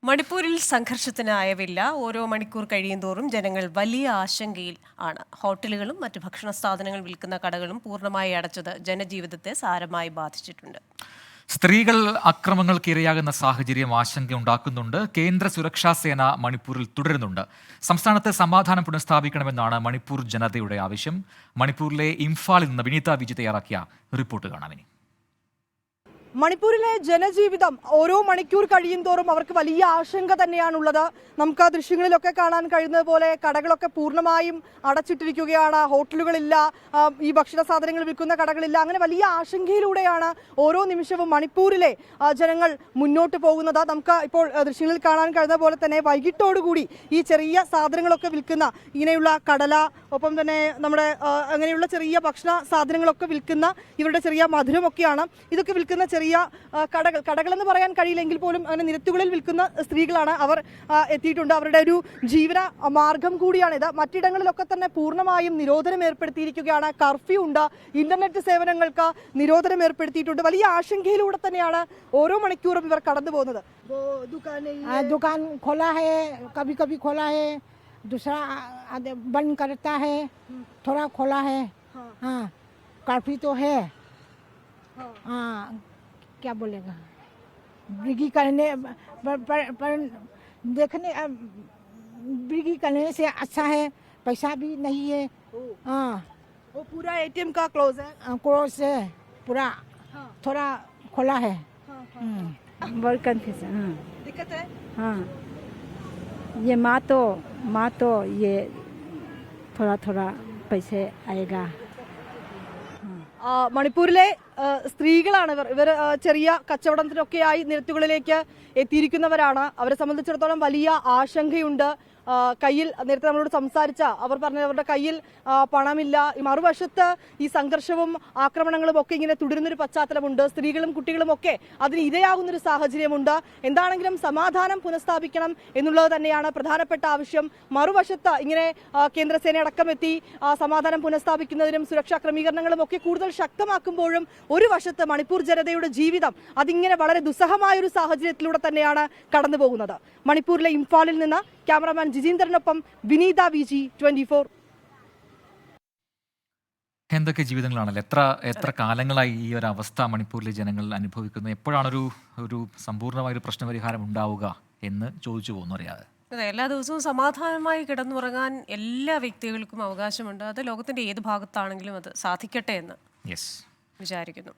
മണിപ്പൂരിൽ സംഘർഷത്തിന് അയവില്ല. ഓരോ മണിക്കൂർ കഴിയുന്തോറും ജനങ്ങൾ വലിയ ആശങ്കയിൽ ആണ്. ഹോട്ടലുകളും മറ്റ് ഭക്ഷണ സാധനങ്ങൾ വിൽക്കുന്ന കടകളും പൂർണ്ണമായി അടച്ചത് ജനജീവിതത്തെ സാരമായി ബാധിച്ചിട്ടുണ്ട്. സ്ത്രീകൾ അക്രമങ്ങൾക്ക് ഇരയാകുന്ന സാഹചര്യം ആശങ്കയുണ്ടാക്കുന്നുണ്ട്. കേന്ദ്ര സുരക്ഷാ സേന മണിപ്പൂരിൽ തുടരുന്നുണ്ട്. സംസ്ഥാനത്ത് സമാധാനം പുനഃസ്ഥാപിക്കണമെന്നാണ് മണിപ്പൂർ ജനതയുടെ ആവശ്യം. മണിപ്പൂരിലെ ഇംഫാലിൽ നിന്ന് വിനീത വിജി തയ്യാറാക്കിയ റിപ്പോർട്ട് കാണാം. ഇനി മണിപ്പൂരിലെ ജനജീവിതം ഓരോ മണിക്കൂർ കഴിയും തോറും അവർക്ക് വലിയ ആശങ്ക തന്നെയാണുള്ളത്. നമുക്ക് ആ ദൃശ്യങ്ങളിലൊക്കെ കാണാൻ കഴിയുന്നത് പോലെ കടകളൊക്കെ പൂർണ്ണമായും അടച്ചിട്ടിരിക്കുകയാണ്. ഹോട്ടലുകളില്ല, ഈ ഭക്ഷണ സാധനങ്ങൾ വിൽക്കുന്ന കടകളില്ല. അങ്ങനെ വലിയ ആശങ്കയിലൂടെയാണ് ഓരോ നിമിഷവും മണിപ്പൂരിലെ ജനങ്ങൾ മുന്നോട്ട് പോകുന്നത്. നമുക്ക് ഇപ്പോൾ ദൃശ്യങ്ങളിൽ കാണാൻ കഴിയുന്ന പോലെ തന്നെ വൈകിട്ടോടുകൂടി ഈ ചെറിയ സാധനങ്ങളൊക്കെ വിൽക്കുന്ന ഇങ്ങനെയുള്ള കടല, ഒപ്പം തന്നെ നമ്മുടെ അങ്ങനെയുള്ള ചെറിയ ഭക്ഷണ സാധനങ്ങളൊക്കെ വിൽക്കുന്ന ഇവരുടെ ചെറിയ മധുരമൊക്കെയാണ് ഇതൊക്കെ വിൽക്കുന്ന ചെറിയ കടകളെന്ന് പറയാൻ കഴിയില്ലെങ്കിൽ പോലും അങ്ങനെ നിരത്തുകളിൽ വിൽക്കുന്ന സ്ത്രീകളാണ്. അവർ എത്തിയിട്ടുണ്ട്. അവരുടെ ഒരു ജീവന മാർഗം കൂടിയാണിത്. മറ്റിടങ്ങളിലൊക്കെ തന്നെ പൂർണ്ണമായും നിരോധനം ഏർപ്പെടുത്തിയിരിക്കുകയാണ്. കർഫ്യൂ ഉണ്ട്. ഇന്റർനെറ്റ് സേവനങ്ങൾക്ക് നിരോധനം ഏർപ്പെടുത്തിയിട്ടുണ്ട്. വലിയ ആശങ്കയിലൂടെ തന്നെയാണ് ഓരോ മണിക്കൂറും ഇവർ കടന്നു പോകുന്നത്. दुकान खोला है, कभी कभी खोला है, दूसरा बंद करता है, थोड़ा खोला है. हाँ, काफी तो है. हाँ, क्या बोलेगा, ब्रिगी करने पर देखने ब्रिगी करने से अच्छा है. पैसा भी नहीं है. हाँ, वो पूरा एटीएम का क्लोज है. क्लोज है पूरा. थोड़ा खोला है. बहुत कंफ्यूजन. हाँ, दिक्कत है. हाँ, ये माँ तो ये थोड़ा थोड़ा पैसे आएगा. മണിപ്പൂരിലെ സ്ത്രീകളാണ് ഇവർ ചെറിയ കച്ചവടത്തിനൊക്കെയായി നിരത്തുകളിലേക്ക് എത്തിയിരിക്കുന്നവരാണ്. അവരെ സംബന്ധിച്ചിടത്തോളം വലിയ ആശങ്കയുണ്ട്. കയ്യിൽ നേരത്തെ നമ്മളോട് സംസാരിച്ച അവർ പറഞ്ഞത് അവരുടെ കയ്യിൽ പണമില്ല. മറുവശത്ത് ഈ സംഘർഷവും ആക്രമണങ്ങളും ഒക്കെ ഇങ്ങനെ തുടരുന്നൊരു പശ്ചാത്തലമുണ്ട്. സ്ത്രീകളും കുട്ടികളും ഒക്കെ അതിന് ഇരയാകുന്നൊരു സാഹചര്യമുണ്ട്. എന്താണെങ്കിലും സമാധാനം പുനഃസ്ഥാപിക്കണം എന്നുള്ളത് തന്നെയാണ് പ്രധാനപ്പെട്ട ആവശ്യം. മറുവശത്ത് ഇങ്ങനെ കേന്ദ്രസേന അടക്കം എത്തി സമാധാനം പുനഃസ്ഥാപിക്കുന്നതിനും സുരക്ഷാ ക്രമീകരണങ്ങളും ഒക്കെ കൂടുതൽ ശക്തമാക്കുമ്പോഴും ഒരു വശത്ത് മണിപ്പൂർ ജനതയുടെ ജീവിതം അതിങ്ങനെ വളരെ ദുസ്സഹമായൊരു സാഹചര്യത്തിലൂടെ തന്നെയാണ് കടന്നു പോകുന്നത്. മണിപ്പൂരിലെ ഇംഫാലിൽ നിന്ന് ക്യാമറാമാൻ ജിജീന്ദ്രനൊപ്പം വിനീത വിജി, 24. എന്തൊക്കെ ജീവിതങ്ങളാണല്ലോ, എത്ര കാലങ്ങളായി ഈ ഒരു അവസ്ഥ മണിപ്പൂരിലെ ജനങ്ങൾ അനുഭവിക്കുന്നത്. എപ്പോഴാണൊരു സമ്പൂർണ്ണമായൊരു പ്രശ്നപരിഹാരം ഉണ്ടാവുക എന്ന് ചോദിച്ചു പോകുന്നു അറിയാതെ. എല്ലാ ദിവസവും സമാധാനമായി കിടന്നുറങ്ങാൻ എല്ലാ വ്യക്തികൾക്കും അവകാശമുണ്ട്. അത് ലോകത്തിന്റെ ഏത് ഭാഗത്താണെങ്കിലും അത് സാധിക്കട്ടെ എന്ന് വിചാരിക്കുന്നു.